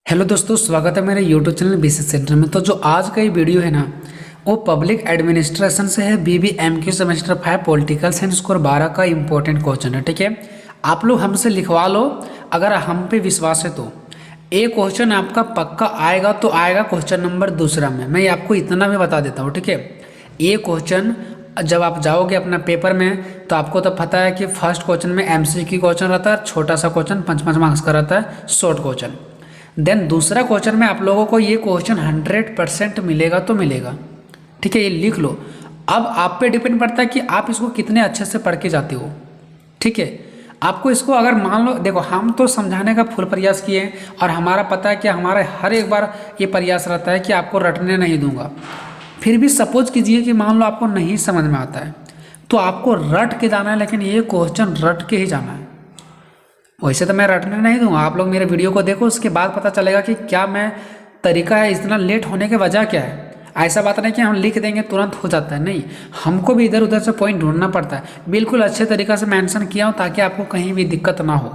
Hello दोस्तों, स्वागत है मेरे यूट्यूब चैनल बीसी सेंटर में। तो जो आज का ये वीडियो है ना, वो पब्लिक एडमिनिस्ट्रेशन से है। BBMQ semester 5 political science score 12 का इंपॉर्टेंट क्वेश्चन है। ठीक है, आप लोग हमसे लिखवा लो, अगर हम पे विश्वास है तो। ये क्वेश्चन आपका पक्का आएगा तो आएगा क्वेश्चन नंबर दूसरा में। मैं आपको इतना भी बता देता हूँ। ठीक है, ये क्वेश्चन जब आप जाओगे अपना पेपर में तो आपको तो पता है कि फर्स्ट क्वेश्चन में MCQ क्वेश्चन रहता है, छोटा सा क्वेश्चन 5 मार्क्स का रहता है, शॉर्ट क्वेश्चन। देन दूसरा क्वेश्चन में आप लोगों को ये क्वेश्चन 100% मिलेगा तो मिलेगा। ठीक है, ये लिख लो। अब आप पे डिपेंड करता है कि आप इसको कितने अच्छे से पढ़ के जाते हो। ठीक है, आपको इसको अगर मान लो, देखो हम तो समझाने का फुल प्रयास किए हैं और हमारा पता है कि हमारे हर एक बार ये प्रयास रहता है कि आपको रटने नहीं दूंगा। फिर भी सपोज कीजिए कि मान लो आपको नहीं समझ में आता है तो आपको रट के जाना है, लेकिन ये क्वेश्चन रट के ही जाना है। वैसे तो मैं रटने नहीं दूंगा, आप लोग मेरे वीडियो को देखो, उसके बाद पता चलेगा कि क्या मैं तरीका है, इतना लेट होने की वजह क्या है। ऐसा बात नहीं कि हम लिख देंगे तुरंत हो जाता है, नहीं, हमको भी इधर उधर से पॉइंट ढूंढना पड़ता है। बिल्कुल अच्छे तरीक़ा से मेंशन किया हूँ ताकि आपको कहीं भी दिक्कत ना हो।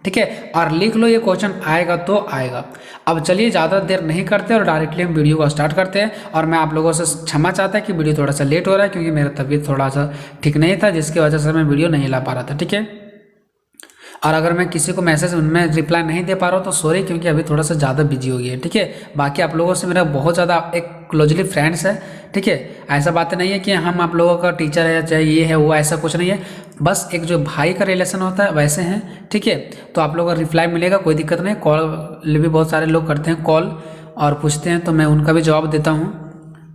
ठीक है, और लिख लो, ये क्वेश्चन आएगा तो आएगा। अब चलिए ज़्यादा देर नहीं करते और डायरेक्टली हम वीडियो को स्टार्ट करते हैं। और मैं आप लोगों से क्षमा चाहता है कि वीडियो थोड़ा सा लेट हो रहा है, क्योंकि मेरा तबीयत थोड़ा सा ठीक नहीं था, जिसकी वजह से मैं वीडियो नहीं ला पा रहा था। ठीक है, और अगर मैं किसी को मैसेज उनमें रिप्लाई नहीं दे पा रहा हूँ तो सॉरी, क्योंकि अभी थोड़ा सा ज़्यादा बिजी हो गया है। ठीक है, बाकी आप लोगों से मेरा बहुत ज़्यादा एक क्लोजली फ्रेंड्स है। ठीक है, ऐसा बात नहीं है कि हम आप लोगों का टीचर है, चाहे ये है वो, ऐसा कुछ नहीं है। बस एक जो भाई का रिलेशन होता है वैसे हैं। ठीक है, तो आप लोगों का रिप्लाई मिलेगा, कोई दिक्कत नहीं। कॉल भी बहुत सारे लोग करते हैं कॉल और पूछते हैं, तो मैं उनका भी जवाब देता हूँ।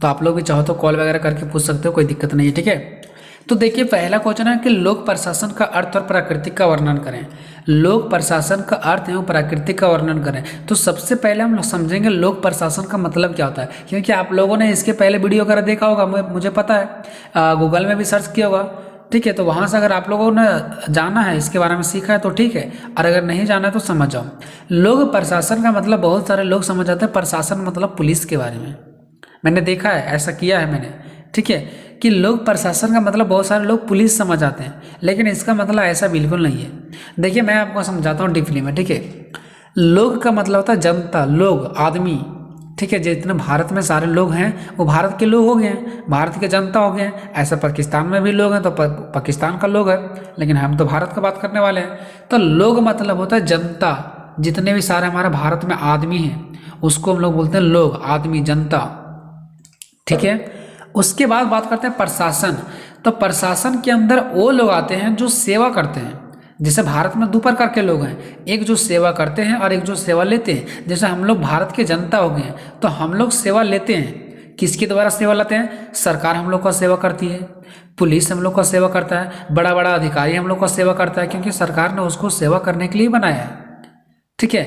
तो आप लोग भी चाहो तो कॉल वगैरह करके पूछ सकते हो, कोई दिक्कत नहीं है। ठीक है, तो देखिए पहला क्वेश्चन है कि लोक प्रशासन का अर्थ और प्राकृतिक का वर्णन करें। लोक प्रशासन का अर्थ एवं प्राकृतिक का वर्णन करें। तो सबसे पहले हम लोग समझेंगे लोक प्रशासन का मतलब क्या होता है, क्योंकि आप लोगों ने इसके पहले वीडियो वगैरह देखा होगा, मुझे पता है, गूगल में भी सर्च किया होगा। ठीक है, तो वहाँ से अगर आप लोगों ने जाना है, इसके बारे में सीखा है तो ठीक है, और अगर नहीं जाना है तो समझ जाओ। लोक प्रशासन का मतलब बहुत सारे लोग समझ जाते हैं प्रशासन मतलब पुलिस के बारे में। मैंने देखा है, ऐसा किया है मैंने। ठीक है, कि लोक प्रशासन का मतलब बहुत सारे लोग पुलिस समझ आते हैं, लेकिन इसका मतलब ऐसा बिल्कुल नहीं है। देखिए मैं आपको समझाता हूँ डीपली में। ठीक है, लोग का मतलब होता है जनता, लोग, आदमी। ठीक है, जितने भारत में सारे लोग हैं वो भारत के लोग हो गए हैं, भारत के जनता हो गए हैं। ऐसा पाकिस्तान में भी लोग हैं तो पाकिस्तान का लोग है, लेकिन हम तो भारत का बात करने वाले हैं। तो लोग मतलब होता है जनता, जितने भी सारे हमारे भारत में आदमी हैं उसको हम लोग बोलते हैं लोग, आदमी, जनता। ठीक है, उसके बाद बात करते हैं प्रशासन। तो प्रशासन के अंदर वो लोग आते हैं जो सेवा करते हैं। जैसे भारत में दो प्रकार के लोग हैं, एक जो सेवा करते हैं और एक जो सेवा लेते हैं। जैसे हम लोग भारत के जनता हो गए हैं तो हम लोग सेवा लेते हैं। किसके द्वारा सेवा लेते हैं? सरकार हम लोग का सेवा करती है, पुलिस हम लोग का सेवा करता है, बड़ा बड़ा अधिकारी हम लोग का सेवा करता है, क्योंकि सरकार ने उसको सेवा करने के लिए बनाया है। ठीक है,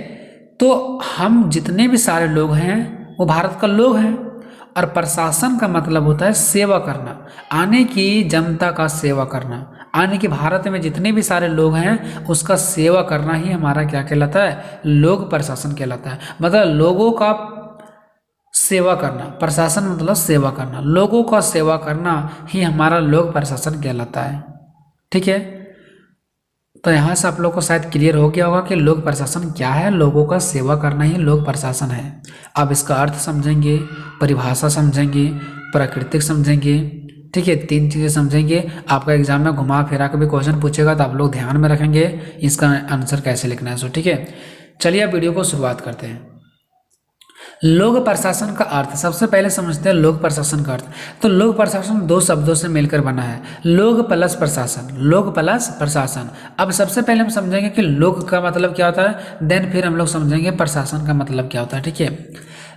तो हम जितने भी सारे लोग हैं वो भारत का लोग हैं। और प्रशासन का मतलब होता है सेवा करना, आने की जनता का सेवा करना, आने की भारत में जितने भी सारे लोग हैं उसका सेवा करना ही हमारा क्या कहलाता है? लोक प्रशासन कहलाता है। मतलब लोगों का सेवा करना, प्रशासन मतलब सेवा करना, लोगों का सेवा करना ही हमारा लोक प्रशासन कहलाता है। ठीक है, तो यहाँ से आप लोग को शायद क्लियर हो गया होगा कि लोक प्रशासन क्या है। लोगों का सेवा करना ही लोक प्रशासन है। अब इसका अर्थ समझेंगे, परिभाषा समझेंगे, प्राकृतिक समझेंगे। ठीक है, 3 चीज़ें समझेंगे। आपका एग्जाम में घुमा फिरा के भी क्वेश्चन पूछेगा तो आप लोग ध्यान में रखेंगे इसका आंसर कैसे लिखना है। सो ठीक है, चलिए अब वीडियो को शुरुआत करते हैं। लोक प्रशासन का अर्थ सबसे पहले समझते हैं। लोक प्रशासन का अर्थ, तो लोक प्रशासन 2 शब्दों से मिलकर बना है, लोक प्लस प्रशासन, लोक प्लस प्रशासन। अब सबसे पहले हम समझेंगे कि लोक का मतलब क्या होता है, देन फिर हम लोग समझेंगे प्रशासन का मतलब क्या होता है। ठीक है,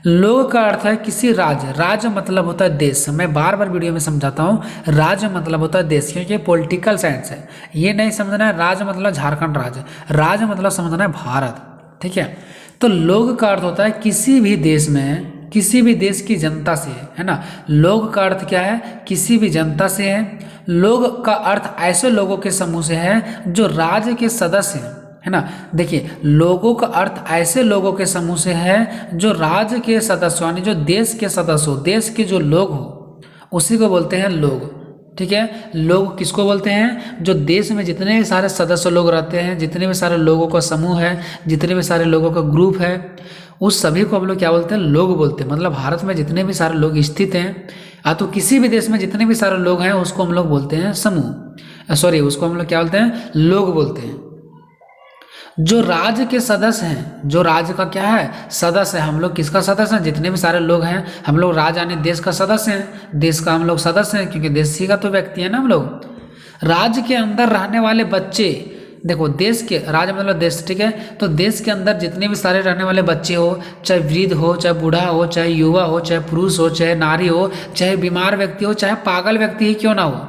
लोक का अर्थ है किसी राज्य, राज्य मतलब होता है देश। मैं बार बार वीडियो में समझाता हूँ, राज्य मतलब होता है देश, क्योंकि पॉलिटिकल साइंस है। ये नहीं समझना है राज्य मतलब झारखंड राज्य, राज्य मतलब समझना है भारत। ठीक है, तो लोग का अर्थ होता है किसी भी देश में, किसी भी देश की जनता से है ना। लोग का अर्थ क्या है? किसी भी जनता से है। लोग का अर्थ ऐसे लोगों के समूह से है जो राज्य के सदस्य हैं, है ना। देखिए, लोगों का अर्थ ऐसे लोगों के समूह से है जो राज्य के सदस्य, यानी जो देश के सदस्य हो, देश के जो लोग हो, उसी को बोलते हैं लोग। ठीक है, लोग किसको बोलते हैं? जो देश में जितने भी सारे सदस्य लोग रहते हैं, जितने भी सारे लोगों का समूह है, जितने भी सारे लोगों का ग्रुप है, उस सभी को हम लोग क्या बोलते हैं, लोग बोलते हैं। मतलब भारत में जितने भी सारे लोग स्थित हैं, तो किसी भी देश में जितने भी सारे लोग हैं उसको हम लोग बोलते हैं समूह, सॉरी उसको हम लोग क्या बोलते हैं, लोग बोलते हैं। जो राज्य के सदस्य हैं, जो राज्य का क्या है, सदस्य है, हम लोग किसका सदस्य हैं, जितने भी सारे लोग हैं हम लोग राज्य यानी देश का सदस्य हैं, देश का हम लोग सदस्य हैं, क्योंकि देश ही का तो व्यक्ति है ना हम लोग। राज्य के अंदर रहने वाले बच्चे, देखो देश के, राज्य मतलब देश, ठीक है, तो देश के अंदर जितने भी सारे रहने वाले बच्चे हो, चाहे वृद्ध हो, चाहे बूढ़ा हो, चाहे युवा हो, चाहे पुरुष हो, चाहे नारी हो, चाहे बीमार व्यक्ति हो, चाहे पागल व्यक्ति ही क्यों ना हो,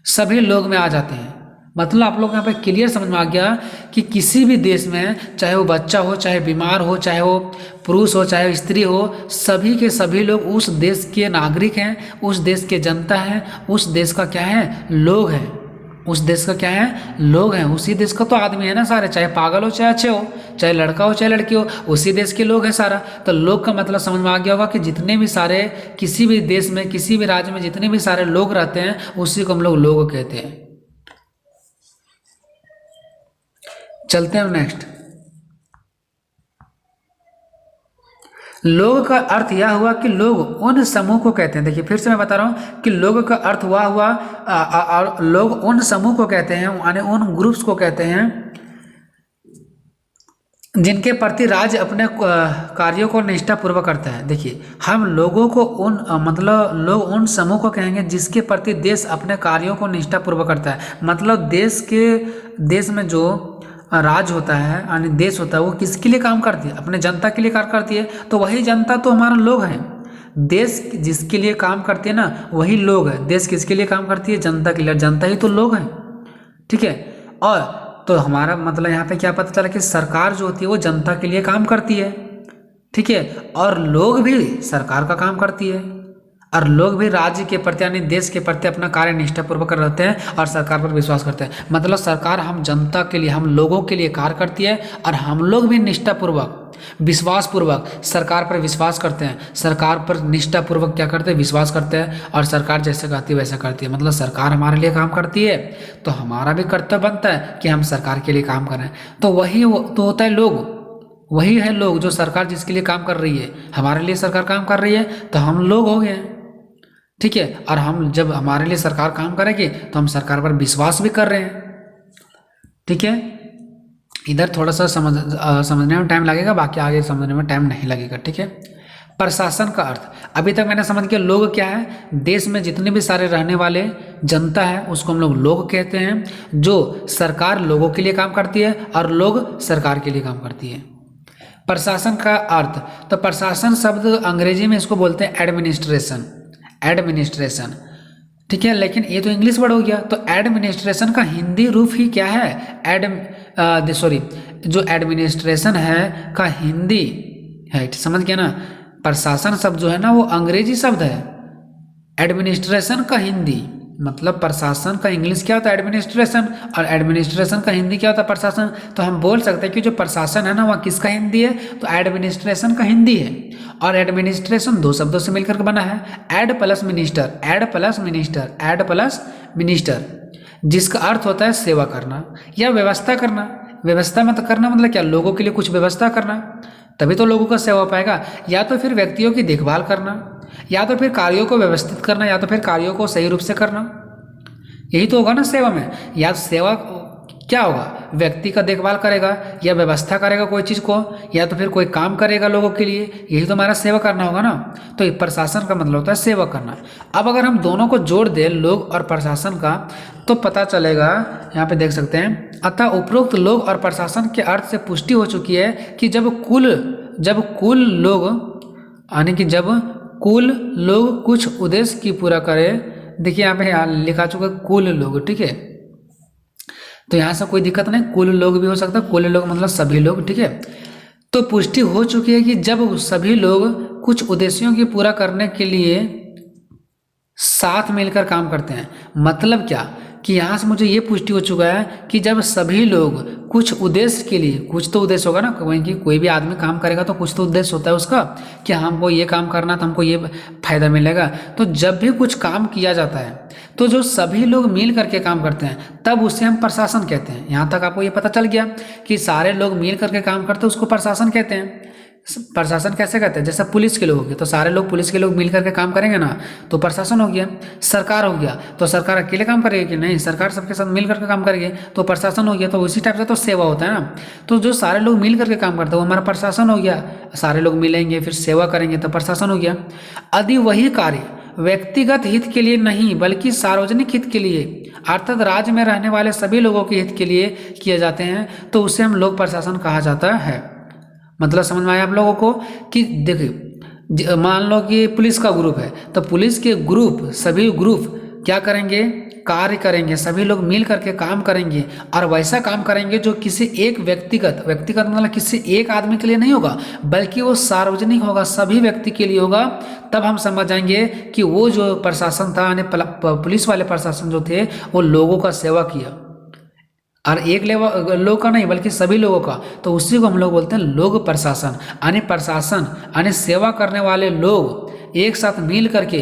सभी लोग में आ जाते हैं। मतलब आप लोग यहाँ पे क्लियर समझ में आ गया कि किसी भी देश में, चाहे वो बच्चा हो, चाहे बीमार हो, चाहे वो पुरुष हो, चाहे स्त्री हो, सभी के सभी लोग उस देश के नागरिक हैं, उस देश के जनता हैं, उस देश का क्या है, लोग हैं, उस देश का क्या है, लोग हैं, उसी देश का तो आदमी है ना सारे, चाहे पागल हो चाहे अच्छे हो, चाहे लड़का हो चाहे लड़की हो, उसी देश के लोग हैं सारा। तो लोग का मतलब समझ में आ गया होगा कि जितने भी सारे किसी भी देश में, किसी भी राज्य में जितने भी सारे लोग रहते हैं उसी को हम लोग कहते हैं। चलते हैं नेक्स्ट। लोग का अर्थ यह हुआ कि लोग उन समूह को कहते हैं, देखिए फिर से मैं बता रहा हूं कि लोग का अर्थ हुआ लोग उन समूह को कहते हैं, यानी उन ग्रुप्स को कहते हैं जिनके प्रति राज्य अपने कार्यों को निष्ठापूर्वक करता है। देखिए हम लोगों को मतलब लोग उन समूह को कहेंगे जिसके प्रति देश अपने कार्यों को निष्ठापूर्वक करता है। मतलब देश में जो राज होता है यानी देश होता है, वो किसके लिए काम करती है, अपने जनता के लिए कार्य करती है, तो वही जनता तो हमारा लोग है। देश जिसके लिए काम करती है ना वही लोग है। देश किसके लिए काम करती है, जनता के लिए, जनता ही तो लोग है, ठीक है। और तो हमारा मतलब यहाँ पे क्या पता चला कि सरकार जो होती है वो जनता के लिए काम करती है, ठीक है, और लोग भी सरकार का काम करती है, और लोग भी राज्य के प्रति यानी देश के प्रति अपना कार्य निष्ठापूर्वक रहते हैं और सरकार पर विश्वास करते हैं। मतलब सरकार हम जनता के लिए, हम लोगों के लिए कार्य करती है, और हम लोग भी निष्ठापूर्वक, विश्वासपूर्वक सरकार पर विश्वास करते हैं, सरकार पर निष्ठापूर्वक क्या करते हैं, विश्वास करते हैं, और सरकार जैसे कहती है वैसा करती है। मतलब सरकार हमारे लिए काम करती है तो हमारा भी कर्तव्य बनता है कि हम सरकार के लिए काम करें। तो तो होता है लोग, वही है लोग जो सरकार जिसके लिए काम कर रही है, हमारे लिए सरकार काम कर रही है तो हम लोग हो गए, ठीक है। और हम जब हमारे लिए सरकार काम करेगी तो हम सरकार पर विश्वास भी कर रहे हैं, ठीक है। इधर थोड़ा सा समझने में टाइम लगेगा, बाकी आगे समझने में टाइम नहीं लगेगा, ठीक है। प्रशासन का अर्थ अभी तक मैंने समझ के लोग क्या है, देश में जितने भी सारे रहने वाले जनता है उसको हम लोग कहते हैं, जो सरकार लोगों के लिए काम करती है और लोग सरकार के लिए काम करती है। प्रशासन का अर्थ, तो प्रशासन शब्द अंग्रेजी में इसको बोलते हैं एडमिनिस्ट्रेशन, एडमिनिस्ट्रेशन, ठीक है। लेकिन ये तो इंग्लिश वर्ड हो गया, तो एडमिनिस्ट्रेशन का हिंदी रूप ही क्या है, जो एडमिनिस्ट्रेशन है का हिंदी है, समझ गया ना। प्रशासन शब्द जो है ना वो अंग्रेजी शब्द है, एडमिनिस्ट्रेशन का हिंदी मतलब प्रशासन का इंग्लिश क्या होता है, एडमिनिस्ट्रेशन, और एडमिनिस्ट्रेशन का हिंदी क्या होता है, प्रशासन। तो हम बोल सकते हैं कि जो प्रशासन है ना वह किसका हिंदी है, तो एडमिनिस्ट्रेशन का हिंदी है। और एडमिनिस्ट्रेशन दो शब्दों से मिलकर बना है, ad plus minister, ad plus minister, ad plus minister, जिसका अर्थ होता है सेवा करना या व्यवस्था करना। व्यवस्था मत करना मतलब क्या, लोगों के लिए कुछ व्यवस्था करना, तभी तो लोगों का सेवा हो पाएगा। या तो फिर व्यक्तियों की देखभाल करना, या तो फिर कार्यों को व्यवस्थित करना, या तो फिर कार्यों को सही रूप से करना, यही तो होगा ना सेवा में। या सेवा क्या होगा, व्यक्ति का देखभाल करेगा या व्यवस्था करेगा कोई चीज़ को, या तो फिर कोई काम करेगा लोगों के लिए, यही तो हमारा सेवा करना होगा ना। तो प्रशासन का मतलब होता है सेवा करना। अब अगर हम दोनों को जोड़ दें, लोग और प्रशासन का, तो पता चलेगा, यहाँ पे देख सकते हैं, अतः उपरोक्त लोग और प्रशासन के अर्थ से पुष्टि हो चुकी है कि जब कुल लोग यानी कि जब कुल लोग कुछ उद्देश्य की पूरा करें। देखिए यहाँ पे लिखा चुका है कुल लोग, ठीक है, तो यहाँ से कोई दिक्कत नहीं, कुल लोग भी हो सकता है, कुल लोग मतलब सभी लोग, ठीक है। तो पुष्टि हो चुकी है कि जब सभी लोग कुछ उद्देश्यों की पूरा करने के लिए साथ मिलकर काम करते हैं। मतलब क्या कि यहाँ से मुझे ये पुष्टि हो चुका है कि जब सभी लोग कुछ उद्देश्य के लिए, कुछ तो उद्देश्य होगा ना, कोई भी आदमी काम करेगा तो कुछ तो उद्देश्य होता है उसका, कि हमको ये काम करना तो हमको ये फायदा मिलेगा। तो जब भी कुछ काम किया जाता है तो जो सभी लोग मिल करके काम करते हैं तब उसे हम प्रशासन कहते हैं। यहाँ तक आपको ये पता चल गया कि सारे लोग मिल करके काम करते हैं उसको प्रशासन कहते हैं। प्रशासन कैसे करते हैं, जैसे पुलिस के लोग हो गए तो सारे लोग पुलिस के लोग मिल करके काम करेंगे ना, तो प्रशासन हो गया। सरकार हो गया तो सरकार अकेले काम करेगी कि नहीं, सरकार सबके साथ मिल करके काम करेगी तो प्रशासन हो गया। तो उसी टाइप से तो सेवा होता है ना, तो जो सारे लोग मिल करके काम करते हैं वो हमारा प्रशासन हो गया। सारे लोग मिलेंगे फिर सेवा करेंगे तो प्रशासन हो गया। यदि वही कार्य व्यक्तिगत हित के लिए नहीं बल्कि सार्वजनिक हित के लिए अर्थात राज्य में रहने वाले सभी लोगों के हित के लिए किए जाते हैं तो उसे हम लोक प्रशासन कहा जाता है। मतलब समझ में आया आप लोगों को कि देखिए मान लो कि पुलिस का ग्रुप है तो पुलिस के ग्रुप सभी ग्रुप क्या करेंगे, कार्य करेंगे, सभी लोग मिल करके काम करेंगे और वैसा काम करेंगे जो किसी एक व्यक्तिगत मतलब किसी एक आदमी के लिए नहीं होगा बल्कि वो सार्वजनिक होगा, सभी व्यक्ति के लिए होगा। तब हम समझ जाएंगे कि वो जो प्रशासन था यानी पुलिस वाले प्रशासन जो थे वो लोगों का सेवा किया और एक लोग का नहीं बल्कि सभी लोगों का, तो उसी को हम लोग बोलते हैं लोक प्रशासन। यानी प्रशासन यानी सेवा करने वाले लोग एक साथ मिल करके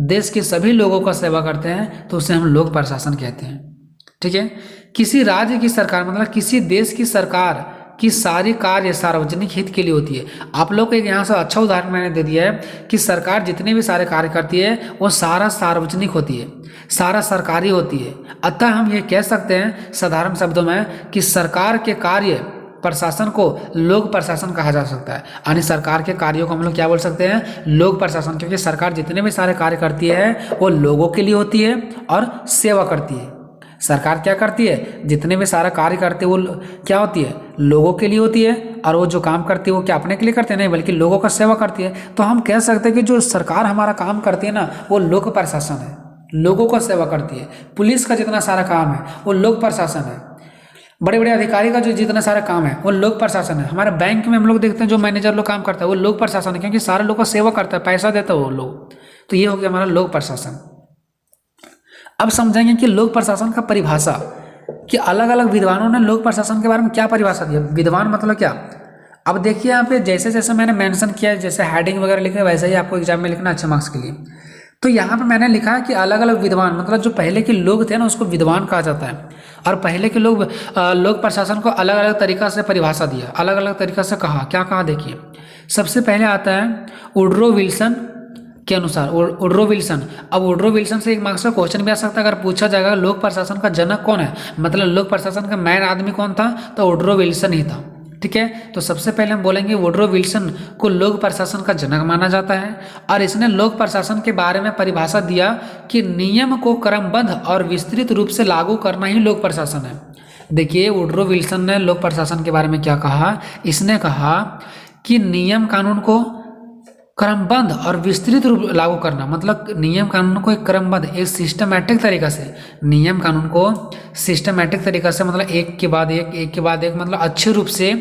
देश के सभी लोगों का सेवा करते हैं तो उसे हम लोक प्रशासन कहते हैं। ठीक है। किसी राज्य की सरकार मतलब किसी देश की सरकार की सारी कार्य सार्वजनिक हित के लिए होती है। आप लोग को एक यहाँ से अच्छा उदाहरण मैंने दे दिया है कि सरकार जितने भी सारे कार्य करती है वो सारा सार्वजनिक होती है, सारा सरकारी होती है। अतः हम ये कह सकते हैं साधारण शब्दों में कि सरकार के कार्य प्रशासन को लोक प्रशासन कहा जा सकता है। यानी सरकार के कार्यों को हम लोग क्या बोल सकते हैं, लोक प्रशासन, क्योंकि सरकार जितने भी सारे कार्य करती है वो लोगों के लिए होती है और सेवा करती है। सरकार क्या करती है, जितने भी सारा कार्य करती है वो क्या होती है, लोगों के लिए होती है और वो जो काम करती है वो क्या अपने के लिए करते हैं नहीं बल्कि लोगों का सेवा करती है। तो हम कह सकते हैं कि जो सरकार हमारा काम करती है ना वो लोक प्रशासन है, लोगों का सेवा करती है। पुलिस का जितना सारा काम है वो लोक प्रशासन है। बड़े बड़े अधिकारी का जो जितना सारा काम है वो लोक प्रशासन है। हमारे बैंक में हम लोग देखते हैं जो मैनेजर लोग काम करता है वो लोक प्रशासन है, क्योंकि सारे लोग का सेवा करता है, पैसा देता है वो लोग। तो ये हो गया हमारा लोक प्रशासन। अब समझेंगे कि लोक प्रशासन का परिभाषा कि अलग अलग विद्वानों ने लोक प्रशासन के बारे में क्या परिभाषा दिया। विद्वान मतलब क्या, अब देखिए यहाँ पे जैसे जैसे मैंने मेंशन किया है, जैसे हेडिंग वगैरह लिखे वैसे ही आपको एग्जाम में लिखना अच्छे मार्क्स के लिए। तो यहाँ पे मैंने लिखा है कि अलग अलग विद्वान मतलब जो पहले के लोग थे ना उसको विद्वान कहा जाता है। और पहले के लोग लोक प्रशासन को अलग अलग तरीका से परिभाषा दिया, अलग अलग तरीका से कहा। क्या कहा देखिए, सबसे पहले आता है वुड्रो विल्सन के अनुसार। वुड्रो विल्सन, अब वुड्रो विल्सन से एक मार्क्स का क्वेश्चन भी आ सकता है अगर पूछा जाएगा लोक प्रशासन का जनक कौन है, मतलब लोक प्रशासन का मैन आदमी कौन था, तो वुड्रो विल्सन ही था। ठीक है। तो सबसे पहले हम बोलेंगे वुड्रो विल्सन को लोक प्रशासन का जनक माना जाता है और इसने लोक प्रशासन के बारे में परिभाषा दिया कि नियम को क्रमबद्ध और विस्तृत रूप से लागू करना ही लोक प्रशासन है। देखिए वुड्रो विल्सन ने लोक प्रशासन के बारे में क्या कहा, इसने कहा कि नियम कानून को क्रमबद्ध और विस्तृत रूप लागू करना, मतलब नियम कानून को एक क्रमबद्ध एक सिस्टमैटिक तरीका से, नियम कानून को सिस्टमैटिक तरीका से मतलब एक के बाद एक मतलब अच्छे रूप से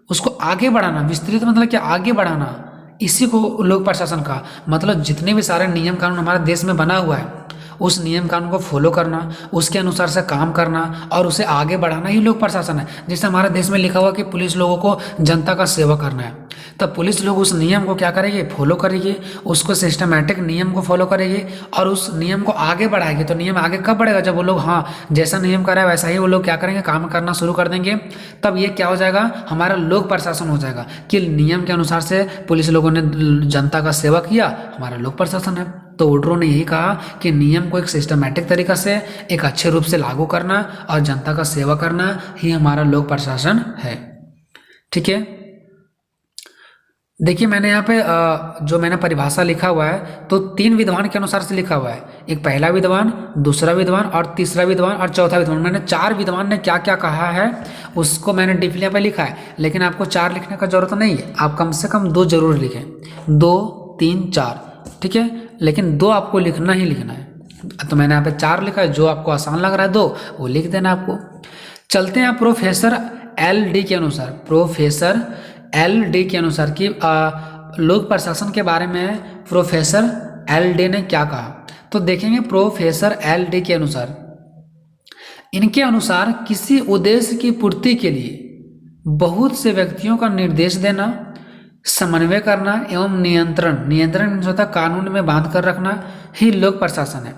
उसको आगे बढ़ाना। विस्तृत मतलब क्या, आगे बढ़ाना, इसी को लोक प्रशासन का मतलब जितने भी सारे नियम कानून हमारे देश में बना हुआ है उस नियम कानून को फॉलो करना, उसके अनुसार से काम करना और उसे आगे बढ़ाना ही लोक प्रशासन है। जैसे हमारे देश में लिखा हुआ कि पुलिस लोगों को जनता का सेवा करना है, तब पुलिस लोग उस नियम को क्या करेंगे, फॉलो करेंगे, उसको सिस्टमैटिक नियम को फॉलो करेंगे और उस नियम को आगे बढ़ाएंगे। तो नियम आगे कब बढ़ेगा, जब वो लोग हाँ जैसा नियम कर रहा है वैसा ही वो लोग क्या करेंगे, काम करना शुरू कर देंगे। तब ये क्या हो जाएगा, हमारा लोक प्रशासन हो जाएगा कि नियम के अनुसार से पुलिस लोगों ने जनता का सेवा किया, हमारा लोक प्रशासन है। तो वुड्रो ने यही कहा कि नियम को एक सिस्टमैटिक तरीका से एक अच्छे रूप से लागू करना और जनता का सेवा करना ही हमारा लोक प्रशासन है। ठीक है। देखिए मैंने यहाँ पे जो मैंने परिभाषा लिखा हुआ है तो 3 विद्वान के अनुसार से लिखा हुआ है, एक पहला विद्वान, दूसरा विद्वान और तीसरा विद्वान और चौथा विद्वान। मैंने 4 विद्वान ने क्या क्या कहा है उसको मैंने डीपली यहाँ पे लिखा है, लेकिन आपको 4 लिखने का जरूरत नहीं है, आप कम से कम 2 जरूर लिखें, 2 3 4। ठीक है, लेकिन 2 आपको लिखना ही लिखना है। तो मैंने यहाँ पे 4 लिखा है, जो आपको आसान लग रहा है 2 वो लिख देना आपको। चलते हैं प्रोफेसर LD के अनुसार, प्रोफेसर LD के अनुसार कि लोक प्रशासन के बारे में प्रोफेसर LD ने क्या कहा। तो देखेंगे प्रोफेसर LD के अनुसार, इनके अनुसार किसी उद्देश्य की पूर्ति के लिए बहुत से व्यक्तियों का निर्देश देना, समन्वय करना एवं नियंत्रण होता कानून में बांध कर रखना ही लोक प्रशासन है।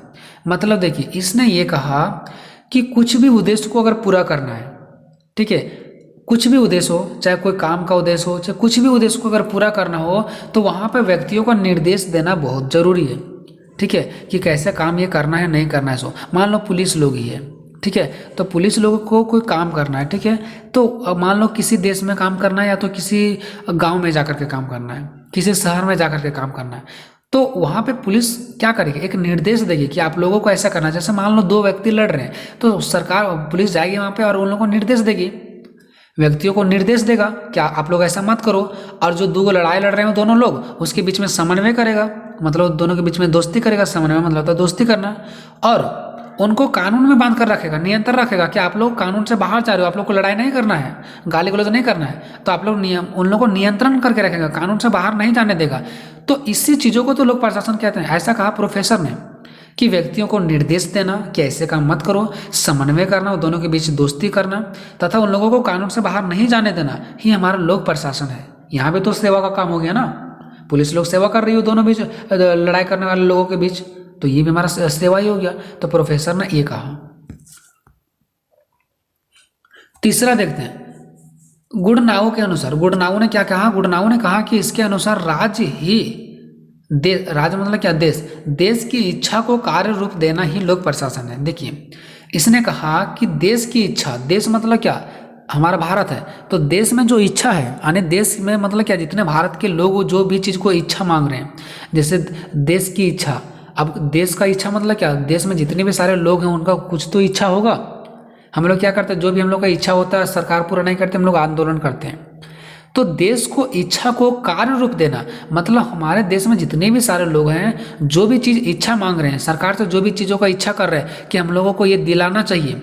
मतलब देखिए इसने ये कहा कि कुछ भी उद्देश्य को अगर पूरा करना है, ठीक है, कुछ भी उद्देश्य हो, चाहे कोई काम का उद्देश्य हो, चाहे कुछ भी उद्देश्य को अगर पूरा करना हो तो वहाँ पे व्यक्तियों को निर्देश देना बहुत ज़रूरी है। ठीक है, कि कैसे काम ये करना है नहीं करना है। सो मान लो पुलिस लोग ही है, ठीक है, तो पुलिस लोगों को कोई काम करना है, ठीक है, तो अब मान लो किसी देश में काम करना है या तो किसी गांव में जाकर के काम करना है, किसी शहर में जाकर के काम करना है, तो वहाँ पे पुलिस क्या करेगी, एक निर्देश देगी कि आप लोगों को ऐसा करना है। जैसे मान लो दो व्यक्ति लड़ रहे हैं तो सरकार पुलिस जाएगी वहाँ पे और उन लोगों को निर्देश देगी, व्यक्तियों को निर्देश देगा क्या आप लोग ऐसा मत करो। और जो दो लड़ाई लड़ रहे हैं दोनों लोग, उसके बीच में समन्वय करेगा, मतलब दोनों के बीच में दोस्ती करेगा। समन्वय मतलब होता है दोस्ती करना। और उनको कानून में बांध कर रखेगा, नियंत्रण रखेगा कि आप लोग कानून से बाहर जा रहे हो, आप लोग को लड़ाई नहीं करना है, गाली गलौज नहीं करना है, तो आप लोग नियम उन लोगों को नियंत्रण करके रखेगा, कानून से बाहर नहीं जाने देगा। तो इसी चीज़ों को तो लोक प्रशासन कहते हैं। ऐसा कहा प्रोफेसर ने कि व्यक्तियों को निर्देश देना कि ऐसे काम मत करो, समन्वय करना, दोनों के बीच दोस्ती करना तथा उन लोगों को कानून से बाहर नहीं जाने देना ही हमारा लोक प्रशासन है। यहाँ पे तो सेवा का काम हो गया ना, पुलिस लोग सेवा कर रही हो दोनों बीच, लड़ाई करने वाले लोगों के बीच, तो ये भी हमारा सेवा ही हो गया। तो प्रोफेसर ने ये कहा। तीसरा देखते हैं, गुडनाउ के अनुसार। गुडनाउ ने क्या कहा, गुडनाउ ने कहा कि इसके अनुसार राज्य ही राज्य मतलब क्या, देश की इच्छा को कार्य रूप देना ही लोक प्रशासन है। देखिए इसने कहा कि देश की इच्छा, देश मतलब क्या, हमारा भारत है, तो देश में जो इच्छा है, यानी देश में मतलब क्या, जितने भारत के लोग जो भी चीज़ को इच्छा मांग रहे हैं, जैसे देश की इच्छा, अब देश का इच्छा मतलब क्या, देश में जितने भी सारे लोग हैं उनका कुछ तो इच्छा होगा। हम लोग क्या करते हैं, जो भी हम लोग का इच्छा होता है सरकार पूरा नहीं करते, हम लोग आंदोलन करते हैं। तो देश को इच्छा को कार्य रूप देना मतलब हमारे देश में जितने भी सारे लोग हैं, जो भी चीज़ इच्छा मांग रहे हैं सरकार से, जो भी चीज़ों का इच्छा कर रहे हैं कि हम लोगों को ये दिलाना चाहिए,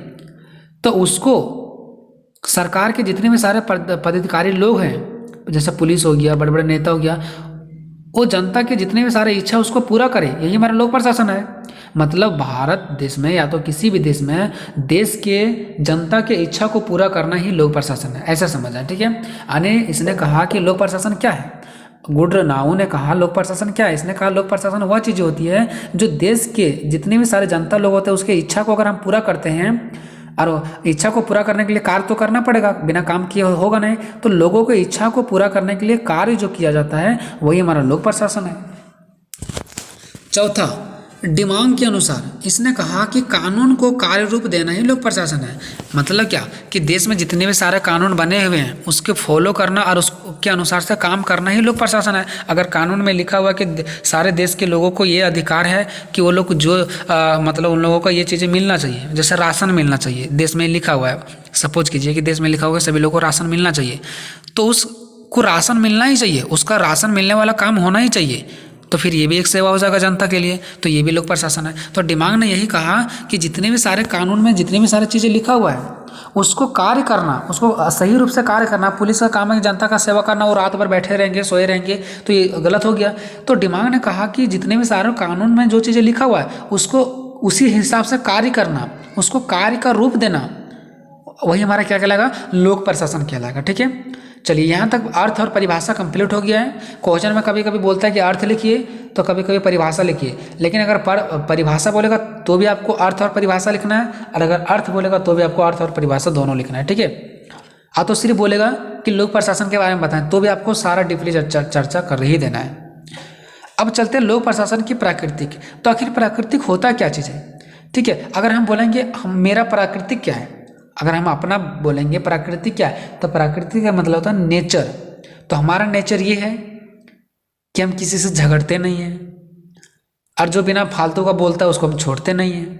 तो उसको सरकार के जितने भी सारे पदाधिकारी लोग हैं, जैसे पुलिस हो गया, बड़े बड़े नेता हो गया, वो जनता के जितने भी सारे इच्छा उसको पूरा करे, यही हमारा लोक प्रशासन है। मतलब भारत देश में या तो किसी भी देश में देश के जनता के इच्छा को पूरा करना ही लोक प्रशासन है, ऐसा समझा। ठीक है, यानी इसने कहा कि लोक प्रशासन क्या है, गुडनाउ ने कहा लोक प्रशासन क्या है, इसने कहा लोक प्रशासन वह चीज़ होती है जो देश के जितने भी सारे जनता लोग होते हैं उसके इच्छा को अगर हम पूरा करते हैं, और इच्छा को पूरा करने के लिए कार्य तो करना पड़ेगा, बिना काम किए होगा नहीं, तो लोगों की इच्छा को पूरा करने के लिए कार्य जो किया जाता है वही हमारा लोक प्रशासन है। चौथा, डिमांग के अनुसार। इसने कहा कि कानून को कार्य रूप देना ही लोक प्रशासन है। मतलब क्या कि देश में जितने भी सारे कानून बने हुए हैं उसके फॉलो करना और उसके अनुसार से काम करना ही लोक प्रशासन है। अगर कानून में लिखा हुआ कि सारे देश के लोगों को ये अधिकार है कि वो लोग जो मतलब उन लोगों को ये चीज़ें मिलना चाहिए, जैसे राशन मिलना चाहिए, देश में लिखा हुआ है, सपोज कीजिए कि देश में लिखा हुआ है सभी लोगों को राशन मिलना चाहिए, तो उसको राशन मिलना ही चाहिए, उसका राशन मिलने वाला काम होना ही चाहिए, तो फिर ये भी एक सेवा हो जाएगा जनता के लिए, तो ये भी लोक प्रशासन है। तो डिमांग ने यही कहा कि जितने भी सारे कानून में जितनी भी सारी चीज़ें लिखा हुआ है उसको कार्य करना, उसको सही रूप से कार्य करना। पुलिस का काम है जनता का सेवा करना, वो रात भर बैठे रहेंगे सोए रहेंगे तो ये गलत हो गया। तो डिमांग ने कहा कि जितने भी सारे कानून में जो चीज़ें लिखा हुआ है उसको उसी हिसाब से कार्य करना, उसको कार्य का रूप देना, वही हमारा क्या कहलाएगा, लोक प्रशासन कहलाएगा। ठीक है, चलिए यहाँ तक अर्थ और परिभाषा कंप्लीट हो गया है। क्वेश्चन में कभी कभी बोलता है कि अर्थ लिखिए, तो कभी कभी परिभाषा लिखिए, लेकिन अगर परिभाषा बोलेगा तो भी आपको अर्थ और परिभाषा लिखना है, और अगर अर्थ बोलेगा तो भी आपको अर्थ और परिभाषा दोनों लिखना है। ठीक है, तो सिर्फ बोलेगा कि लोक प्रशासन के बारे में बताएं तो भी आपको सारा डीपली चर्चा कर ही देना है। अब चलते हैं लोक प्रशासन की प्राकृतिक। तो आखिर प्राकृतिक होता क्या चीज़ है। ठीक है, अगर हम बोलेंगे मेरा प्राकृतिक क्या है, अगर हम अपना बोलेंगे प्राकृतिक क्या है, तो प्राकृतिक का मतलब होता है नेचर। तो हमारा नेचर ये है कि हम किसी से झगड़ते नहीं हैं, और जो बिना फालतू का बोलता है उसको हम छोड़ते नहीं हैं।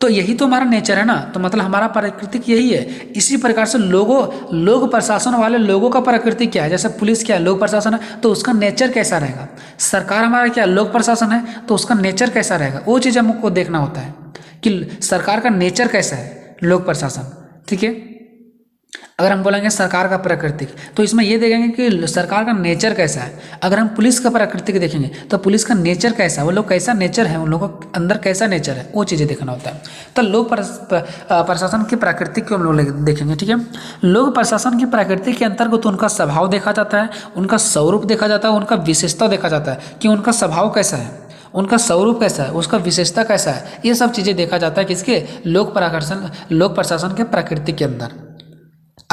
तो यही तो हमारा नेचर है ना, तो मतलब हमारा प्राकृतिक यही है। इसी प्रकार से लोग प्रशासन वाले लोगों का प्राकृतिक क्या है, जैसे पुलिस क्या है, लोक प्रशासन है, तो उसका नेचर कैसा रहेगा। सरकार हमारा क्या लोक प्रशासन है, तो उसका नेचर कैसा रहेगा, वो चीज़ हमको देखना होता है कि सरकार का नेचर कैसा है, लोक प्रशासन। ठीक है, अगर हम बोलेंगे सरकार का प्राकृतिक, तो इसमें ये देखेंगे कि सरकार का नेचर कैसा है। अगर हम पुलिस का प्राकृतिक देखेंगे तो पुलिस का नेचर कैसा है, वो लोग कैसा नेचर है, उन लोगों के अंदर कैसा नेचर है, वो चीज़ें देखना होता है। तो लोक प्रशासन की प्राकृतिक को हम लोग देखेंगे। ठीक है, लोक प्रशासन की प्राकृतिक के अंतर्गत उनका स्वभाव देखा जाता है, उनका स्वरूप देखा जाता है, उनका विशेषता देखा जाता है कि उनका स्वभाव कैसा है, उनका स्वरूप कैसा है, उसका विशेषता कैसा है, ये सब चीज़ें देखा जाता है किसके, लोक प्रशासन के प्राकृतिक के अंदर।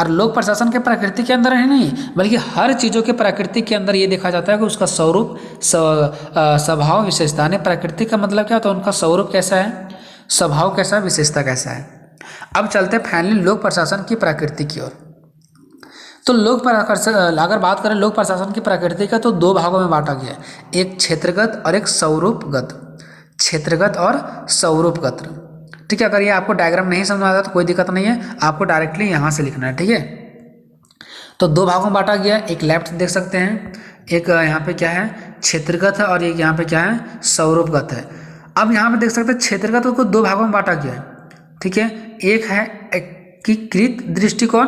और लोक प्रशासन के प्रकृति के अंदर है नहीं, बल्कि हर चीज़ों के प्रकृति के अंदर ये देखा जाता है कि उसका स्वरूप स्वभाव विशेषता ने। प्रकृति का मतलब क्या होता है, उनका स्वरूप कैसा है, स्वभाव कैसा है, विशेषता कैसा है। अब चलते हैं फाइनली लोक प्रशासन की प्रकृति की ओर। तो लोक प्रशासन अगर बात करें लोक प्रशासन की प्रकृति का, तो दो भागों में बांटा गया है, एक क्षेत्रगत और एक स्वरूपगत। क्षेत्रगत और स्वरूपगत, ठीक है। अगर ये आपको डायग्राम नहीं समझ में आता तो कोई दिक्कत नहीं है, आपको डायरेक्टली यहाँ से लिखना है, ठीक है। तो दो भागों में बांटा गया है, एक लेफ्ट देख सकते हैं, एक यहाँ पे क्या है क्षेत्रगत है और एक यहाँ पे क्या है स्वरूपगत है। अब यहाँ पे देख सकते हैं क्षेत्रगत को दो भागों में बांटा गया है, ठीक है। एक है एकीकृत दृष्टिकोण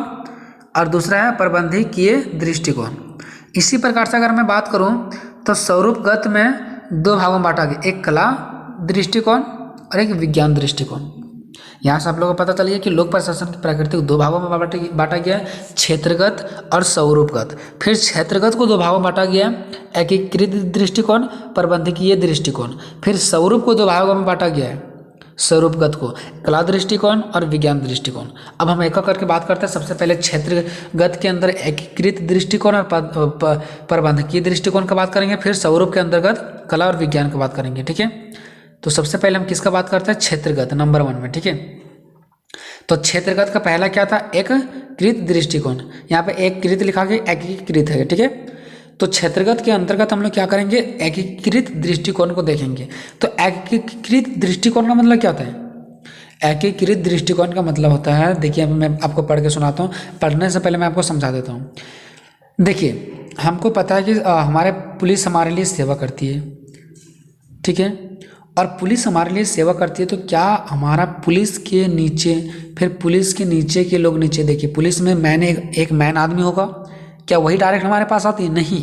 और दूसरा है प्रबंधकीय दृष्टिकोण। इसी प्रकार से अगर मैं बात करूँ तो स्वरूपगत में दो भागों में बांटा गया, एक कला दृष्टिकोण और एक विज्ञान दृष्टिकोण। यहाँ से आप लोगों को पता चलिए कि लोक प्रशासन की प्रकृति को दो भागों में बांटा गया है, क्षेत्रगत और स्वरूपगत। फिर क्षेत्रगत को दो भागों में बांटा गया है, एकीकृत दृष्टिकोण, प्रबंधकीय दृष्टिकोण। फिर स्वरूप को दो भागों में बांटा गया है, स्वरूपगत को कला दृष्टिकोण और विज्ञान दृष्टिकोण। अब हम एक करके बात करते हैं। सबसे पहले क्षेत्रगत के अंदर एकीकृत दृष्टिकोण और प्रबंधकीय दृष्टिकोण का बात करेंगे, फिर स्वरूप के अंतर्गत कला और विज्ञान की बात करेंगे, ठीक है। तो सबसे पहले हम किसका बात करते हैं, क्षेत्रगत नंबर 1 में, ठीक है। तो क्षेत्रगत का पहला क्या था, एकीकृत दृष्टिकोण। यहाँ पे एकीकृत लिखा गया, एकीकृत है, ठीक है। तो क्षेत्रगत के अंतर्गत हम लोग क्या करेंगे, एकीकृत दृष्टिकोण को देखेंगे। तो एकीकृत दृष्टिकोण का मतलब क्या होता है, एकीकृत दृष्टिकोण का मतलब होता है, देखिए मैं आपको पढ़ के सुनाता हूँ, पढ़ने से पहले मैं आपको समझा देता हूँ। देखिए हमको पता है कि हमारे पुलिस हमारे लिए सेवा करती है, ठीक है। और पुलिस हमारे लिए सेवा करती है, तो क्या हमारा पुलिस के नीचे, फिर पुलिस के नीचे के लोग नीचे, देखिए पुलिस में एक मैन आदमी होगा, क्या वही डायरेक्ट हमारे पास आती है, नहीं।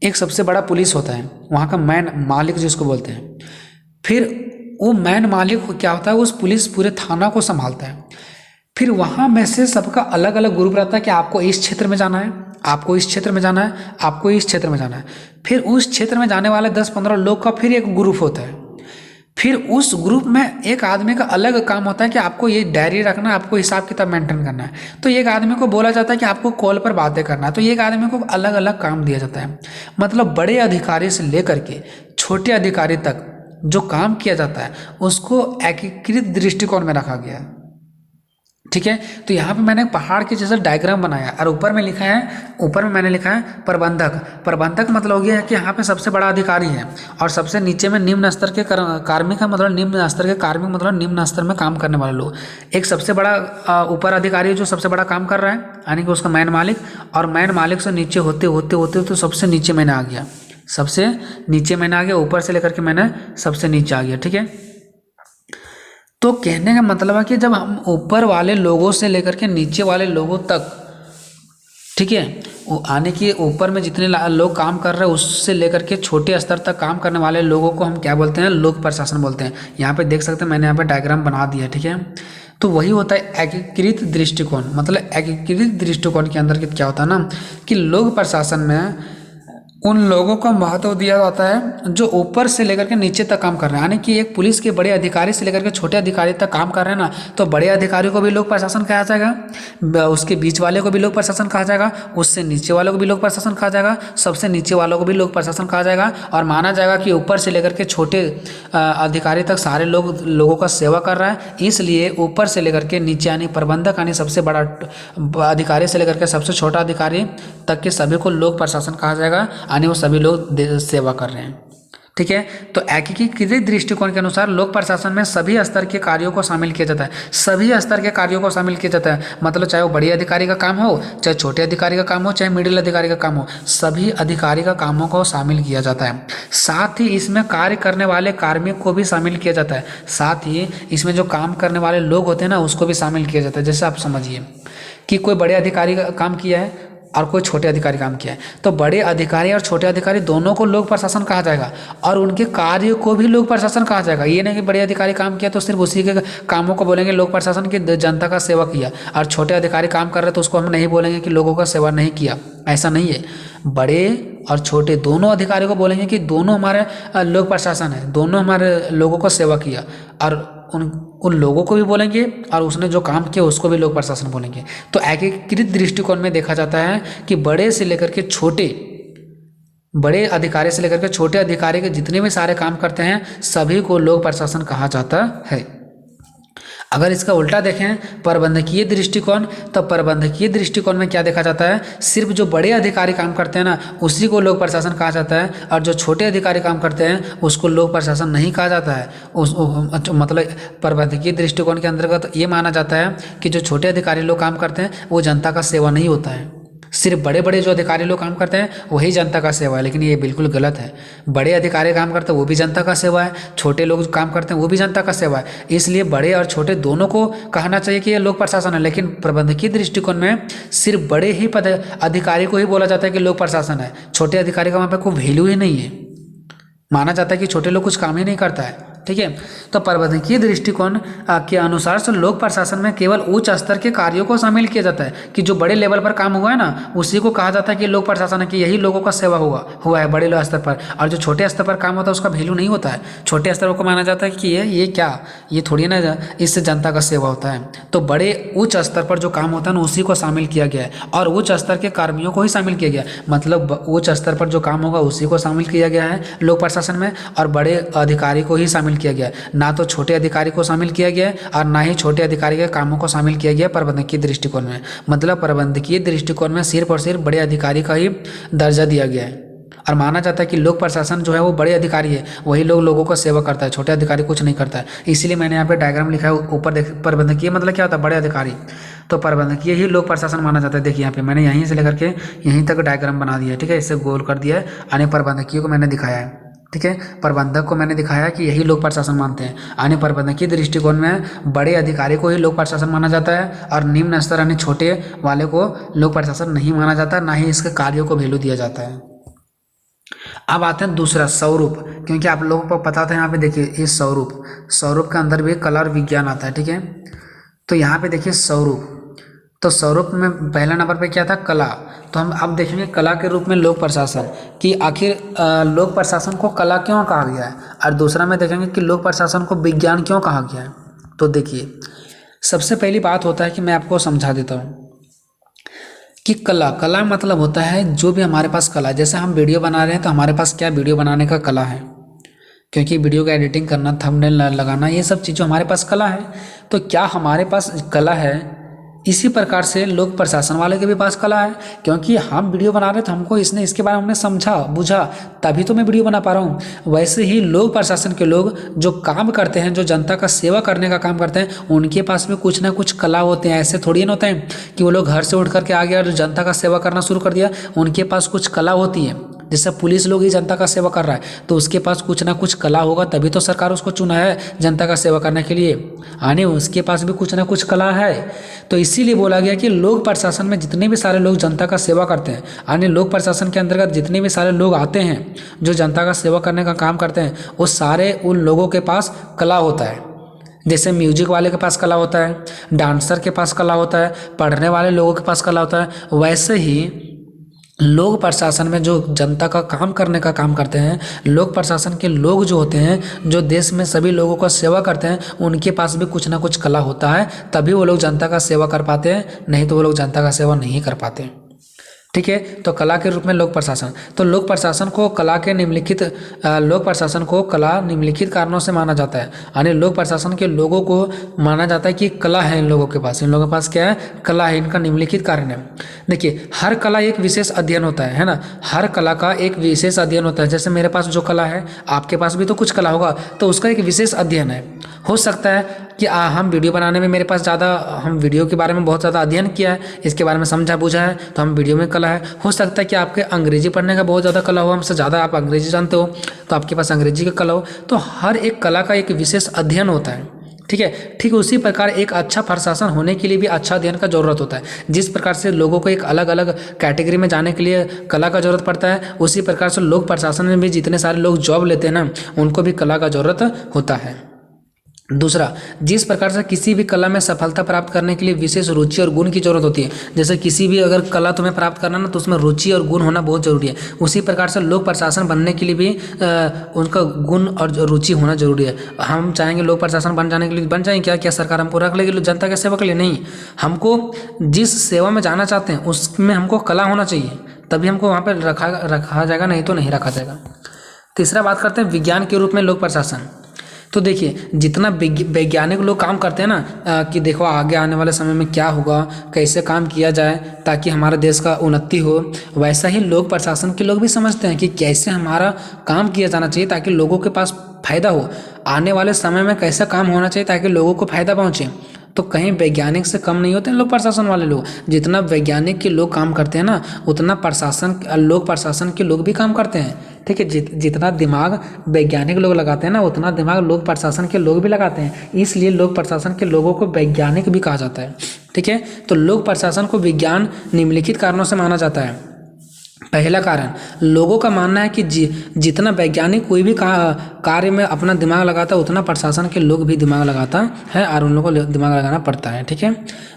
एक सबसे बड़ा पुलिस होता है, वहाँ का मैन मालिक जिसको बोलते हैं। फिर वो मैन मालिक क्या होता है, उस पुलिस पूरे थाना को संभालता है। फिर वहाँ में से सबका अलग अलग ग्रुप रहता है कि आपको इस क्षेत्र में जाना है, आपको इस क्षेत्र में जाना है, आपको इस क्षेत्र में जाना है। फिर उस क्षेत्र में जाने वाले 10-15 लोग का फिर एक ग्रुप होता है। फिर उस ग्रुप में एक आदमी का अलग काम होता है कि आपको ये डायरी रखना है, आपको हिसाब किताब मेंटेन करना है। तो एक आदमी को बोला जाता है कि आपको कॉल पर बातें करना है, तो एक आदमी को अलग अलग काम दिया जाता है। मतलब बड़े अधिकारी से लेकर के छोटे अधिकारी तक जो काम किया जाता है उसको एकीकृत दृष्टिकोण में रखा गया है, ठीक है। तो यहाँ पे मैंने पहाड़ के जैसा डायग्राम बनाया और ऊपर में लिखा है, ऊपर में मैंने लिखा है प्रबंधक। प्रबंधक मतलब हो गया है कि यहाँ पे सबसे बड़ा अधिकारी है और सबसे नीचे में निम्न स्तर के कार्मिक है, मतलब निम्न स्तर के कार्मिक मतलब निम्न स्तर में काम करने वाले लोग। एक सबसे बड़ा ऊपर अधिकारी है जो सबसे बड़ा काम कर रहा है, यानी कि उसका मैन मालिक, और मैन मालिक से नीचे होते होते होते तो सबसे नीचे मैंने आ गया, सबसे नीचे मैंने आ गया, ऊपर से लेकर के मैंने सबसे नीचे आ गया, ठीक है। तो कहने का मतलब है कि जब हम ऊपर वाले लोगों से लेकर के नीचे वाले लोगों तक, ठीक है, वो आने की ऊपर में जितने लोग काम कर रहे हैं उससे लेकर के छोटे स्तर तक काम करने वाले लोगों को हम क्या बोलते हैं, लोक प्रशासन बोलते हैं। यहाँ पे देख सकते हैं मैंने यहाँ पे डायग्राम बना दिया, ठीक है। तो वही होता है एकीकृत दृष्टिकोण। मतलब एकीकृत दृष्टिकोण के अंदर क्या होता है ना कि लोक प्रशासन में उन लोगों को महत्व दिया जाता है जो ऊपर से लेकर के नीचे तक काम कर रहे हैं, यानी कि एक पुलिस के बड़े अधिकारी से लेकर के छोटे अधिकारी तक काम कर रहे हैं ना, तो बड़े अधिकारी को भी लोक प्रशासन कहा जाएगा, उसके बीच वाले को भी लोक प्रशासन कहा जाएगा, उससे नीचे वालों को भी लोक प्रशासन कहा जाएगा, सबसे नीचे वालों को भी लोक प्रशासन कहा जाएगा। और माना जाएगा कि ऊपर से लेकर के छोटे अधिकारी तक सारे लोगों का सेवा कर रहा है, इसलिए ऊपर से लेकर के नीचे यानी प्रबंधक यानी सबसे बड़ा अधिकारी से लेकर के सबसे छोटा अधिकारी तक के सभी को लोक प्रशासन कहा जाएगा, यानी वो सभी लोग सेवा कर रहे हैं, ठीक है। तो एकीकृत दृष्टिकोण के अनुसार लोक प्रशासन में सभी स्तर के कार्यों को शामिल किया जाता है, सभी स्तर के कार्यों को शामिल किया जाता है। मतलब चाहे वो बड़े अधिकारी का काम हो, चाहे छोटे अधिकारी का काम हो, चाहे मिडिल अधिकारी का काम हो, सभी अधिकारी का कामों को शामिल किया जाता है। साथ ही इसमें कार्य करने वाले कार्मिक को भी शामिल किया जाता है, साथ ही इसमें जो काम करने वाले लोग होते हैं ना उसको भी शामिल किया जाता है। जैसे आप समझिए कि कोई बड़े अधिकारी का काम किया है और कोई छोटे अधिकारी काम किया है, तो बड़े अधिकारी और छोटे अधिकारी दोनों को लोक प्रशासन कहा जाएगा और उनके कार्य को भी लोक प्रशासन कहा जाएगा। ये नहीं कि बड़े अधिकारी काम किया तो सिर्फ उसी के कामों को बोलेंगे लोक प्रशासन की जनता का सेवा किया, और छोटे अधिकारी काम कर रहे तो उसको हम नहीं बोलेंगे कि लोगों का सेवा नहीं किया, ऐसा नहीं है। बड़े और छोटे दोनों अधिकारी को बोलेंगे कि दोनों हमारे लोक प्रशासन है, दोनों हमारे लोगों को सेवा किया, और उन लोगों को भी बोलेंगे और उसने जो काम किया उसको भी लोक प्रशासन बोलेंगे। तो एकीकृत दृष्टिकोण में देखा जाता है कि बड़े अधिकारी से लेकर के छोटे अधिकारी के जितने भी सारे काम करते हैं सभी को लोक प्रशासन कहा जाता है। अगर इसका उल्टा देखें प्रबंधकीय दृष्टिकोण, तो प्रबंधकीय दृष्टिकोण में क्या देखा जाता है, सिर्फ जो बड़े अधिकारी काम करते हैं ना उसी को लोक प्रशासन कहा जाता है, और जो छोटे अधिकारी काम करते हैं उसको लोक प्रशासन नहीं कहा जाता है। मतलब प्रबंधकीय दृष्टिकोण के अंतर्गत ये माना जाता है कि जो छोटे अधिकारी लोग काम करते हैं वो जनता का सेवा नहीं होता है, सिर्फ बड़े बड़े जो अधिकारी लोग काम करते हैं वही जनता का सेवा है। लेकिन ये बिल्कुल गलत है। बड़े अधिकारी काम करते हैं वो भी जनता का सेवा है, छोटे लोग काम करते हैं वो भी जनता का सेवा है। इसलिए बड़े और छोटे दोनों को कहना चाहिए कि ये लोक प्रशासन है। लेकिन प्रबंधकीय दृष्टिकोण में सिर्फ बड़े ही अधिकारी को ही बोला जाता है कि लोक प्रशासन है, छोटे अधिकारी का वहाँ पर कोई वैल्यू ही नहीं है। माना जाता है कि छोटे लोग कुछ काम ही नहीं करता है। ठीक है, तो प्रबंधकीय दृष्टिकोण के अनुसार से लोक प्रशासन में केवल उच्च स्तर के कार्यों को शामिल किया जाता है कि जो बड़े लेवल पर काम हुआ है ना उसी को कहा जाता है कि लोक प्रशासन है, कि यही लोगों का सेवा हुआ है बड़े स्तर पर। और जो छोटे स्तर पर काम होता है उसका वैल्यू नहीं होता है। छोटे स्तर को माना जाता है कि ये थोड़ी ना इससे जनता का सेवा होता है। तो बड़े उच्च स्तर पर जो काम होता है ना उसी को शामिल किया गया है, और उच्च स्तर के कर्मियों को ही शामिल किया गया है। मतलब उच्च स्तर पर जो काम होगा उसी को शामिल किया गया है लोक प्रशासन में, और बड़े अधिकारी को ही शामिल किया गया है। ना तो छोटे अधिकारी को शामिल किया गया है और ना ही छोटे अधिकारी के कामों को शामिल किया गया प्रबंधकीय दृष्टिकोण में। मतलब प्रबंधकीय दृष्टिकोण में सिर्फ और सिर्फ बड़े अधिकारी का ही दर्जा दिया गया है, और माना जाता है कि लोक प्रशासन जो है वो बड़े अधिकारी है, वही लोगों का सेवा करता है, छोटे अधिकारी कुछ नहीं करता है। इसीलिए मैंने यहाँ पे डायग्राम लिखा है ऊपर देख, प्रबंधकीय मतलब क्या होता है, बड़े अधिकारी। तो प्रबंधकीय ही लोक प्रशासन माना जाता है। देखिए यहाँ पे मैंने यहीं से लेकर के यहीं तक डायग्राम बना दिया है। ठीक है, इससे गोल कर दिया है, यानी प्रबंधकीय को मैंने दिखाया है। ठीक है, प्रबंधक को मैंने दिखाया कि यही लोक प्रशासन मानते हैं। यानी प्रबंधकीय दृष्टिकोण में बड़े अधिकारी को ही लोक प्रशासन माना जाता है, और निम्न स्तर यानी छोटे वाले को लोक प्रशासन नहीं माना जाता, ना ही इसके कार्यों को वैल्यू दिया जाता है। अब आते हैं दूसरा स्वरूप, क्योंकि आप लोगों को पता था यहाँ पे देखिए ये स्वरूप के अंदर भी कला और विज्ञान आता है। ठीक है, तो यहाँ पे देखिए स्वरूप, तो स्वरूप में पहला नंबर पे क्या था, कला। तो हम अब देखेंगे कला के रूप में लोक प्रशासन कि आखिर लोक प्रशासन को कला क्यों कहा गया है, और दूसरा में देखेंगे कि लोक प्रशासन को विज्ञान क्यों कहा गया है। तो देखिए सबसे पहली बात होता है कि मैं आपको समझा देता हूँ कि कला मतलब होता है जो भी हमारे पास कला है। जैसे हम वीडियो बना रहे हैं तो हमारे पास क्या वीडियो बनाने का कला है, क्योंकि वीडियो का एडिटिंग करना, थंबनेल लगाना, ये सब चीज़ों हमारे पास कला है। तो क्या हमारे पास कला है, इसी प्रकार से लोक प्रशासन वाले के भी पास कला है, क्योंकि हम वीडियो बना रहे थे, हमको इसके बारे में हमने समझा बुझा, तभी तो मैं वीडियो बना पा रहा हूँ। वैसे ही लोक प्रशासन के लोग जो काम करते हैं, जो जनता का सेवा करने का काम करते हैं, उनके पास भी कुछ ना कुछ कला होते हैं। ऐसे थोड़ी ना होता है कि वो लोग घर से उठ करके आ गया और जनता का सेवा करना शुरू कर दिया। उनके पास कुछ कला होती है। जैसे पुलिस लोग ही जनता का सेवा कर रहा है तो उसके पास कुछ ना कुछ कला होगा, तभी तो सरकार उसको चुना है जनता का सेवा करने के लिए। यानी उसके पास भी कुछ ना कुछ कला है। तो इसीलिए बोला गया कि लोक प्रशासन में जितने भी सारे लोग जनता का सेवा करते हैं, यानी लोक प्रशासन के अंतर्गत जितने भी सारे लोग आते हैं जो जनता का सेवा करने का काम करते हैं, वो सारे उन लोगों के पास कला होता है। जैसे म्यूजिक वाले के पास कला होता है, डांसर के पास कला होता है, पढ़ने वाले लोगों के पास कला होता है। वैसे ही लोक प्रशासन में जो जनता का काम करने का काम करते हैं, लोक प्रशासन के लोग जो होते हैं, जो देश में सभी लोगों का सेवा करते हैं, उनके पास भी कुछ ना कुछ कला होता है, तभी वो लोग जनता का सेवा कर पाते हैं, नहीं तो वो लोग जनता का सेवा नहीं कर पाते। ठीक है, तो कला के रूप में लोक प्रशासन। तो लोक प्रशासन को कला निम्नलिखित कारणों से माना जाता है। यानी लोक प्रशासन के लोगों को माना जाता है कि कला है इन लोगों के पास क्या है, कला है, इनका निम्नलिखित कारण है। देखिए हर कला एक विशेष अध्ययन होता है ना, हर कला का एक विशेष अध्ययन होता है। जैसे मेरे पास जो कला है, आपके पास भी तो कुछ कला होगा, तो उसका एक विशेष अध्ययन है। हो सकता है कि हम वीडियो बनाने में मेरे पास ज़्यादा, हम वीडियो के बारे में बहुत ज़्यादा अध्ययन किया है, इसके बारे में समझा बूझा है, तो हम वीडियो में कला है। हो सकता है कि आपके अंग्रेजी पढ़ने का बहुत ज़्यादा कला हो, हमसे ज़्यादा आप अंग्रेजी जानते हो, तो आपके पास अंग्रेजी का कला हो। तो हर एक कला का एक विशेष अध्ययन होता है। ठीक है, ठीक उसी प्रकार एक अच्छा प्रशासन होने के लिए भी अच्छा अध्ययन का जरूरत होता है। जिस प्रकार से लोगों को एक अलग अलग कैटेगरी में जाने के लिए कला का जरूरत पड़ता है, उसी प्रकार से लोक प्रशासन में भी जितने सारे लोग जॉब लेते हैं ना, उनको भी कला का जरूरत होता है। दूसरा, जिस प्रकार से किसी भी कला में सफलता प्राप्त करने के लिए विशेष रुचि और गुण की जरूरत होती है, जैसे किसी भी अगर कला तुम्हें प्राप्त करना ना तो उसमें रुचि और गुण होना बहुत जरूरी है। उसी प्रकार से लोक प्रशासन बनने के लिए भी उनका गुण और रुचि होना जरूरी है। हम चाहेंगे लोक प्रशासन बन जाने के लिए बन जाएंगे, क्या क्या सरकार हमको रख लेगी जनता के सेवा के लिए? नहीं, हमको जिस सेवा में जाना चाहते हैं उसमें हमको कला होना चाहिए, तभी हमको वहाँ पर रखा जाएगा, नहीं तो नहीं रखा जाएगा। तीसरा बात करते हैं विज्ञान के रूप में लोक प्रशासन। तो देखिए, जितना वैज्ञानिक लोग काम करते हैं ना कि देखो आगे आने वाले समय में क्या होगा, कैसे काम किया जाए ताकि हमारे देश का उन्नति हो, वैसा ही लोक प्रशासन के लोग भी समझते हैं कि कैसे हमारा काम किया जाना चाहिए ताकि लोगों के पास फायदा हो, आने वाले समय में कैसा काम होना चाहिए ताकि लोगों को फायदा पहुँचे। तो कहीं वैज्ञानिक से कम नहीं होते हैं लोक प्रशासन वाले लोग। जितना वैज्ञानिक के लोग काम करते हैं ना उतना लोक प्रशासन के लोग भी काम करते हैं, ठीक है। जितना दिमाग वैज्ञानिक लोग लगाते हैं ना उतना दिमाग लोक प्रशासन के लोग भी लगाते हैं, इसलिए लोक प्रशासन के लोगों को वैज्ञानिक भी कहा जाता है, ठीक है। तो लोक प्रशासन को विज्ञान निम्नलिखित कारणों से माना जाता है। पहला कारण, लोगों का मानना है कि जितना वैज्ञानिक कोई भी कार्य में अपना दिमाग लगाता है उतना प्रशासन के लोग भी दिमाग लगाता है और उन लोगों को दिमाग लगाना पड़ता है, ठीक है।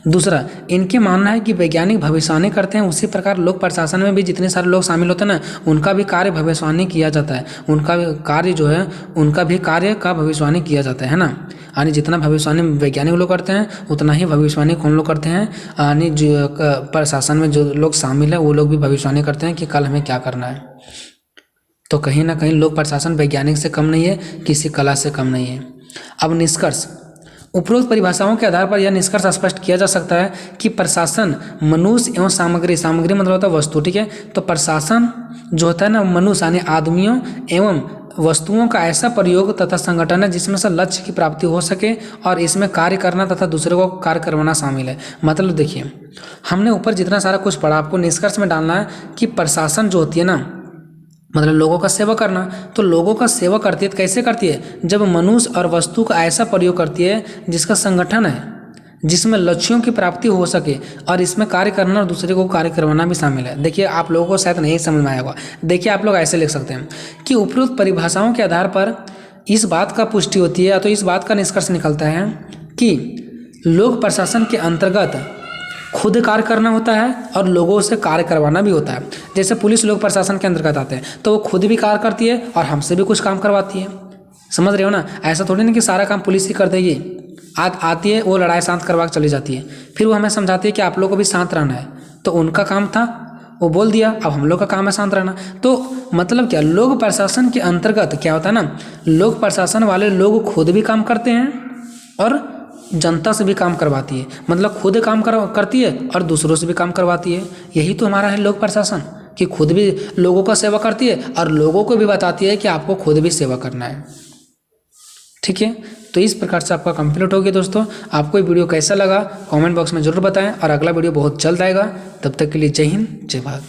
दूसरा, इनके मानना है कि वैज्ञानिक भविष्यवाणी करते हैं, उसी प्रकार लोक प्रशासन में भी जितने सारे लोग शामिल होते हैं ना उनका भी कार्य भविष्यवाणी किया जाता है, उनका भी कार्य जो है उनका भी कार्य का भविष्यवाणी किया जाता है ना। यानी जितना भविष्यवाणी वैज्ञानिक लोग करते हैं उतना ही भविष्यवाणी कौन लोग करते हैं, यानी जो प्रशासन में जो लोग शामिल है वो लोग भी भविष्यवाणी करते हैं कि कल हमें क्या करना है। तो कहीं ना कहीं लोक प्रशासन वैज्ञानिक से कम नहीं है, किसी कला से कम नहीं है। अब निष्कर्ष, उपरोक्त परिभाषाओं के आधार पर यह निष्कर्ष स्पष्ट किया जा सकता है कि प्रशासन मनुष्य एवं सामग्री मतलब होता है वस्तु, ठीक है। तो प्रशासन जो होता है ना मनुष्य यानी आदमियों एवं वस्तुओं का ऐसा प्रयोग तथा संगठन है जिसमें से लक्ष्य की प्राप्ति हो सके और इसमें कार्य करना तथा दूसरे को कार्य करवाना शामिल है। मतलब देखिए, हमने ऊपर जितना सारा कुछ पढ़ा, आपको निष्कर्ष में डालना है कि प्रशासन जो होती है ना मतलब लोगों का सेवा करना। तो लोगों का सेवा करती है, कैसे करती है? जब मनुष्य और वस्तु का ऐसा प्रयोग करती है जिसका संगठन है, जिसमें लक्ष्यों की प्राप्ति हो सके और इसमें कार्य करना और दूसरे को कार्य करवाना भी शामिल है। देखिए, आप लोगों को शायद नहीं समझ में आया होगा। देखिए, आप लोग ऐसे लिख सकते हैं कि उपरोक्त परिभाषाओं के आधार पर इस बात का पुष्टि होती है, तो इस बात का निष्कर्ष निकलता है कि लोक प्रशासन के अंतर्गत खुद कार्य करना होता है और लोगों से कार्य करवाना भी होता है। जैसे पुलिस लोक प्रशासन के अंतर्गत आते हैं तो वो खुद भी कार्य करती है और हमसे भी कुछ काम करवाती है। समझ रहे हो ना? ऐसा थोड़ी नहीं कि सारा काम पुलिस ही कर देगी। आती है, वो लड़ाई शांत करवा के चली जाती है, फिर वो हमें समझाती है कि आप लोगों को भी शांत रहना है। तो उनका काम था, वो बोल दिया, अब हम लोग का काम है शांत रहना। तो मतलब क्या, लोक प्रशासन के अंतर्गत क्या होता है ना, लोक प्रशासन वाले लोग खुद भी काम करते हैं और जनता से भी काम करवाती है। मतलब खुद काम करती है और दूसरों से भी काम करवाती है। यही तो हमारा है लोक प्रशासन, कि खुद भी लोगों का सेवा करती है और लोगों को भी बताती है कि आपको खुद भी सेवा करना है। ठीक है, तो इस प्रकार से आपका कंप्लीट हो गया दोस्तों। आपको ये वीडियो कैसा लगा कमेंट बॉक्स में जरूर बताएं और अगला वीडियो बहुत जल्द आएगा। तब तक के लिए जय हिंद, जय भारत।